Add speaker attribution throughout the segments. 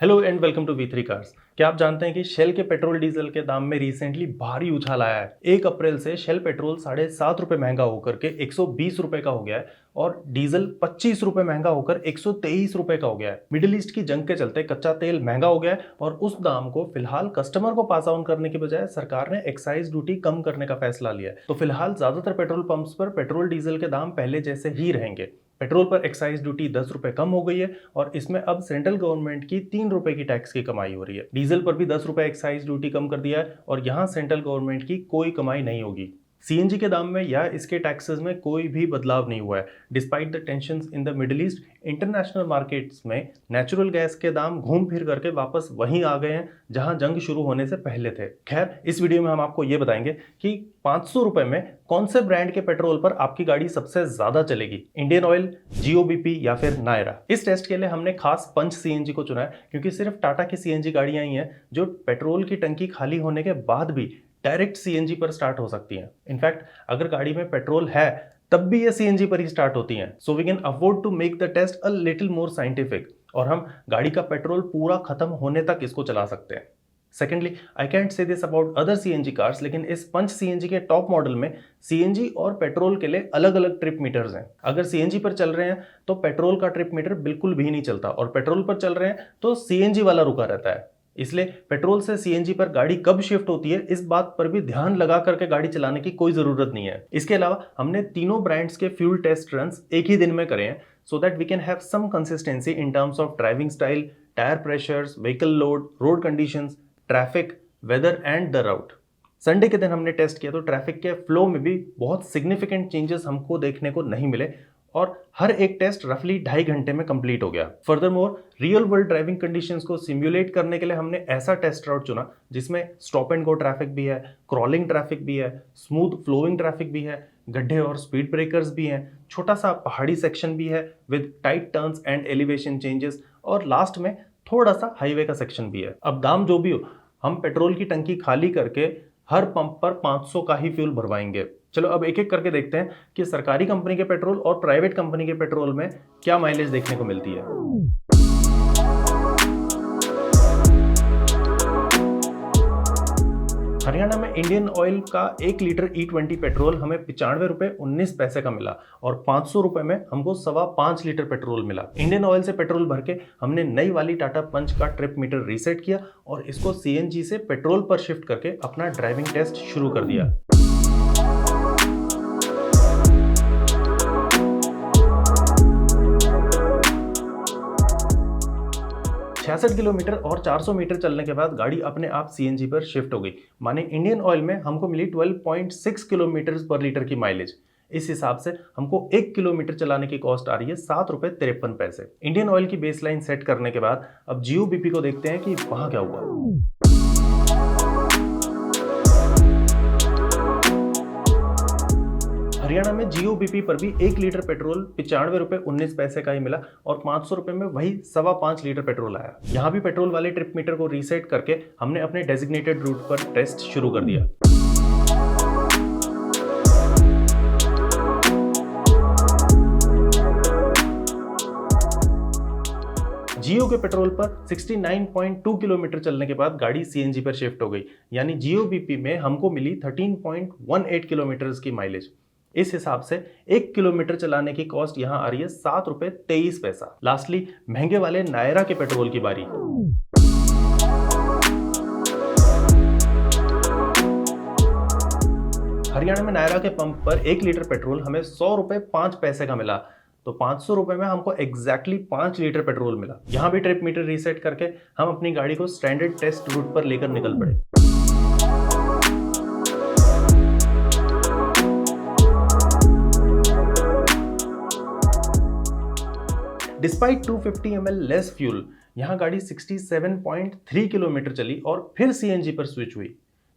Speaker 1: Hello and welcome to V3 cars. क्या आप जानते हैं कि शेल के पेट्रोल डीजल के दाम में रिसेंटली भारी उछाल आया है। 1 अप्रैल से शेल पेट्रोल ₹7.5 महंगा होकर के ₹120 का हो गया है और डीजल ₹25 महंगा होकर ₹123 का हो गया है। मिडिल ईस्ट की जंग के चलते कच्चा तेल महंगा हो गया है और उस दाम को फिलहाल कस्टमर को पास ऑन करने के बजाय सरकार ने एक्साइज ड्यूटी कम करने का फैसला लिया है। तो फिलहाल ज्यादातर पेट्रोल पंप्स पर पेट्रोल डीजल के दाम पहले जैसे ही रहेंगे। पेट्रोल पर एक्साइज ड्यूटी ₹10 कम हो गई है और इसमें अब सेंट्रल गवर्नमेंट की ₹3 की टैक्स की कमाई हो रही है। डीजल पर भी ₹10 एक्साइज ड्यूटी कम कर दिया है और यहाँ सेंट्रल गवर्नमेंट की कोई कमाई नहीं होगी। सीएनजी के दाम में या इसके टैक्सेस में कोई भी बदलाव नहीं हुआ है। Despite the tensions in the middle east, international markets में नेचुरल गैस के दाम घूम फिर करके वापस वहीं आ गए हैं जहां जंग शुरू होने से पहले थे। खैर, इस वीडियो में हम आपको ये बताएंगे कि ₹500 में कौन से ब्रांड के पेट्रोल पर आपकी गाड़ी सबसे ज्यादा चलेगी, इंडियन ऑयल, जियोबीपी या फिर नायरा। इस टेस्ट के लिए हमने खास पंच सीएनजी को चुना है क्योंकि सिर्फ टाटा की सीएनजी गाड़ियां ही हैं जो पेट्रोल की टंकी खाली होने के बाद भी डायरेक्ट सीएनजी पर स्टार्ट हो सकती हैं। इनफैक्ट अगर गाड़ी में पेट्रोल है तब भी ये सीएनजी पर ही स्टार्ट होती हैं। So we can afford to make the test a little more scientific और हम गाड़ी का पेट्रोल पूरा खत्म होने तक इसको चला सकते हैं। सेकेंडली, आई कैंट से this about other CNG cars, लेकिन इस पंच सीएनजी के टॉप मॉडल में सीएनजी और पेट्रोल के लिए अलग अलग ट्रिप मीटर्स हैं। अगर सीएनजी पर चल रहे हैं तो पेट्रोल का ट्रिप मीटर बिल्कुल भी नहीं चलता और पेट्रोल पर चल रहे हैं तो सीएनजी वाला रुका रहता है। इसलिए पेट्रोल से सीएनजी पर गाड़ी कब शिफ्ट होती है इस बात पर भी ध्यान लगा करके गाड़ी चलाने की कोई जरूरत नहीं है। इसके अलावा हमने तीनों ब्रांड्स के फ्यूल टेस्ट रन्स एक ही दिन में करे हैं so that we can have some consistency in terms of driving style, tyre pressures, vehicle load, road conditions, traffic, weather and the route. Sunday के दिन हमने टेस्ट किया तो ट्रैफिक के फ्लो में भी बहुत सिग्निफिकेंट चेंजेस हमको देखने को नहीं मिले और हर एक टेस्ट रफली 2.5 घंटे में कंप्लीट हो गया। Furthermore, real world driving conditions को सिमुलेट करने के लिए हमने ऐसा टेस्ट राउट चुना जिसमें स्टॉप एंड गो ट्रैफिक भी है, क्रॉलिंग ट्रैफिक भी है, स्मूथ फ्लोइंग ट्रैफिक भी है, गड्ढे और स्पीड ब्रेकर्स भी हैं, छोटा सा पहाड़ी सेक्शन भी है with tight turns and elevation changes और लास्ट में थोड़ा सा हाईवे का सेक्शन भी है। अब दाम जो भी हो, हम पेट्रोल की टंकी खाली करके हर पंप पर 500 का ही फ्यूल भरवाएंगे। चलो अब एक एक करके देखते हैं कि सरकारी कंपनी के पेट्रोल और प्राइवेट कंपनी के पेट्रोल में क्या माइलेज देखने को मिलती है। हरियाणा में इंडियन ऑयल का 1 लीटर E20 पेट्रोल हमें ₹95.19 का मिला और ₹500 में हमको 5.25 लीटर पेट्रोल मिला। इंडियन ऑयल से पेट्रोल भर के हमने नई वाली टाटा पंच का ट्रिप मीटर रीसेट किया और इसको सीएनजी से पेट्रोल पर शिफ्ट करके अपना ड्राइविंग टेस्ट शुरू कर दिया। ₹66 किलोमीटर और 400 मीटर चलने के बाद गाड़ी अपने आप सीएनजी पर शिफ्ट हो गई। माने इंडियन ऑयल में हमको मिली 12.6 किलोमीटर पर लीटर की माइलेज। इस हिसाब से हमको 1 किलोमीटर चलाने की कॉस्ट आ रही है ₹7.53। इंडियन ऑयल की बेसलाइन सेट करने के बाद अब जियोबीपी को देखते हैं कि वहां क्या हुआ। हरियाणा में जियोबीपी पर भी 1 लीटर पेट्रोल ₹95.19 का ही मिला और ₹500 में वही 5.25 लीटर पेट्रोल आया। यहाँ भी पेट्रोल वाले ट्रिप मीटर को रीसेट करके हमने अपने डेजिग्नेटेड रूट पर टेस्ट शुरू कर दिया। जियो के पेट्रोल पर 69.2 किलोमीटर चलने के बाद गाड़ी सीएनजी पर शिफ्ट हो गई, यानी जियोबीपी में हमको मिली 13.18 किलोमीटर की माइलेज। इस हिसाब से 1 किलोमीटर चलाने की कॉस्ट यहां आ रही है ₹7.23। लास्टली, महंगे वाले नायरा के पेट्रोल की बारी। हरियाणा में नायरा के पंप पर 1 लीटर पेट्रोल हमें ₹100.05 का मिला तो ₹500 में हमको एग्जैक्टली 5 लीटर पेट्रोल मिला। यहां भी ट्रिप मीटर रीसेट करके हम अपनी गाड़ी को स्टैंडर्ड टेस्ट रूट पर लेकर निकल पड़े। डिस्पाइट 250 ml लेस फ्यूल, यहाँ गाड़ी 67.3 किलोमीटर चली और फिर सीएनजी पर स्विच हुई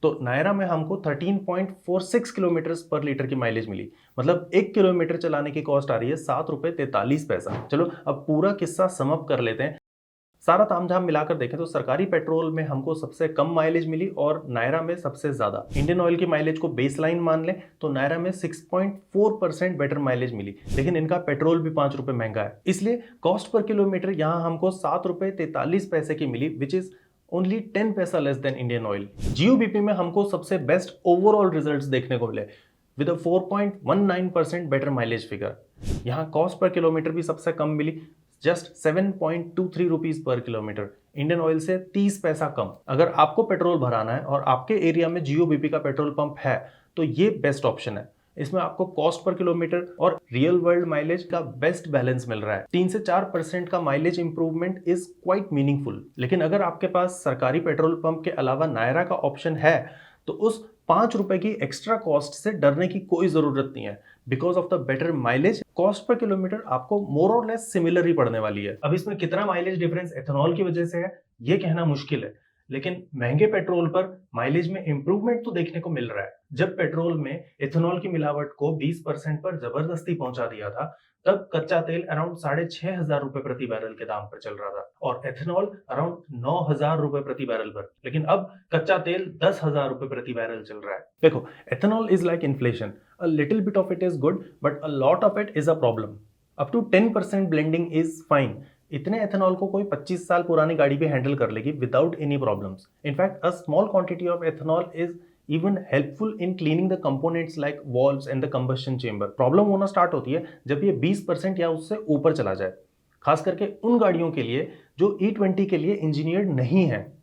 Speaker 1: तो नायरा में हमको 13.46 किलोमीटर पर लीटर की माइलेज मिली। मतलब 1 किलोमीटर चलाने की कॉस्ट आ रही है ₹7.43। चलो अब पूरा किस्सा सम अप कर लेते हैं। सारा तामझाम मिलाकर देखें तो सरकारी पेट्रोल में हमको सबसे कम माइलेज मिली और नायरा में सबसे ज्यादा। इंडियन ऑयल की माइलेज को बेसलाइन मान लें तो नायरा में 6.4% बेटर माइलेज मिली, लेकिन इनका पेट्रोल भी 5 रुपए महंगा है, इसलिए कॉस्ट पर किलोमीटर यहाँ हमको 7 रुपए 43 पैसे की मिली, which is only 10 paisa less than Indian Oil. Jio BP में हमको सबसे बेस्ट ओवरऑल रिजल्ट्स देखने को मिले with a 4.19% better mileage figure. यहाँ कॉस्ट पर किलोमीटर भी सबसे कम मिली, just 7.23 rupees per kilometre, Indian Oil से 30 पैसा कम। अगर आपको पेट्रोल भराना है और आपके एरिया में जियो बीपी का पेट्रोल पंप है तो ये बेस्ट ऑप्शन है। इसमें आपको कॉस्ट पर किलोमीटर और रियल वर्ल्ड माइलेज का बेस्ट बैलेंस मिल रहा है। 3 से 4% का mileage improvement is quite meaningful. लेकिन अगर आपके पास सरकारी पेट्रोल पंप के अलावा नायरा का ऑप्शन है तो उस 5 रुपए की एक्स्ट्रा कॉस्ट से डरने की कोई जरूरत नहीं है। Because of the better mileage, cost per kilometre आपको मोर और लेस सिमिलर ही पड़ने वाली है। अब इसमें कितना माइलेज डिफरेंस एथेनॉल की वजह से है ये कहना मुश्किल है, लेकिन महंगे पेट्रोल पर माइलेज में इंप्रूवमेंट तो देखने को मिल रहा है। जब पेट्रोल में एथेनॉल की मिलावट को 20% पर जबरदस्ती पहुंचा दिया था तब कच्चा तेल अराउंड 6,500 रुपए प्रति बैरल के दाम पर चल रहा था और एथेनॉल अराउंड 9,000 रुपए प्रति बैरल पर। लेकिन अब कच्चा तेल 10,000 रुपए प्रति बैरल चल रहा है। देखो, ethanol is like inflation, a little bit of it is good but a lot of it is a problem. Up to 10% blending is fine. इतने एथेनॉल को कोई 25 साल पुरानी गाड़ी भी हैंडल कर लेगी without any problems. In fact a small quantity of ethanol is even helpful in cleaning the components like valves and the combustion chamber। Problem होना स्टार्ट होती है जब ये 20% या उससे ऊपर चला जाए, खास करके उन गाड़ियों के लिए जो E20 के लिए इंजीनियर्ड नहीं है।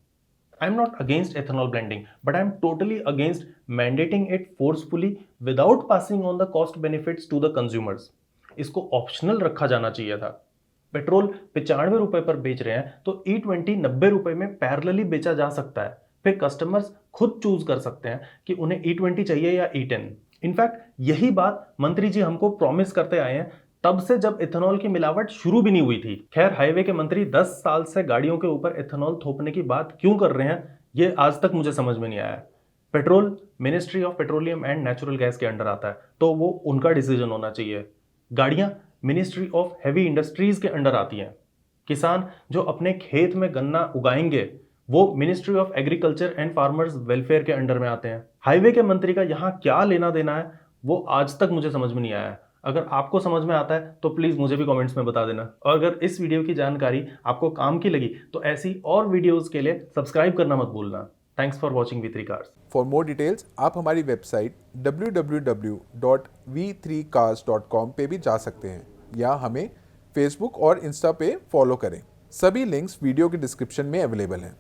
Speaker 1: I am not against ethanol blending but I am totally against mandating it forcefully without passing on the cost benefits to the consumers. इसको ऑप्शनल रखा जाना चाहिए था। पेट्रोल 95 रुपए पर बेच रहे हैं तो E20 90 रुपए में पैरेलली बेचा जा सकता है। फिर कस्टमर्स खुद चूज कर सकते हैं कि उन्हें E20 चाहिए या E10। इनफैक्ट यही बात मंत्री जी हमको प्रॉमिस करते आए हैं तब से जब इथेनॉल की मिलावट शुरू भी नहीं हुई थी। खैर, हाईवे के मंत्री 10 साल से गाड़ियों के ऊपर इथेनॉल थोपने की बात क्यों कर रहे हैं ये आज तक मुझे समझ में नहीं आया। Petrol ministry of petroleum and natural gas के अंडर आता है तो वो उनका डिसीजन होना चाहिए। गाड़ियां मिनिस्ट्री ऑफ हैवी इंडस्ट्रीज के अंडर आती हैं। किसान जो अपने खेत में गन्ना उगाएंगे वो ministry of agriculture and farmers welfare के अंडर में आते हैं। हाईवे के मंत्री का यहाँ क्या लेना देना है वो आज तक मुझे समझ में नहीं आया है। अगर आपको समझ में आता है तो प्लीज मुझे भी कमेंट्स में बता देना। और अगर इस वीडियो की जानकारी आपको काम की लगी तो ऐसी और वीडियोस के लिए सब्सक्राइब करना मत भूलना। Thanks for watching V3 Cars।
Speaker 2: For more details आप हमारी वेबसाइट www.v3cars.com पे भी जा सकते हैं या हमें फेसबुक और इंस्टा पे फॉलो करें। सभी लिंक्स वीडियो के डिस्क्रिप्शन में अवेलेबल हैं।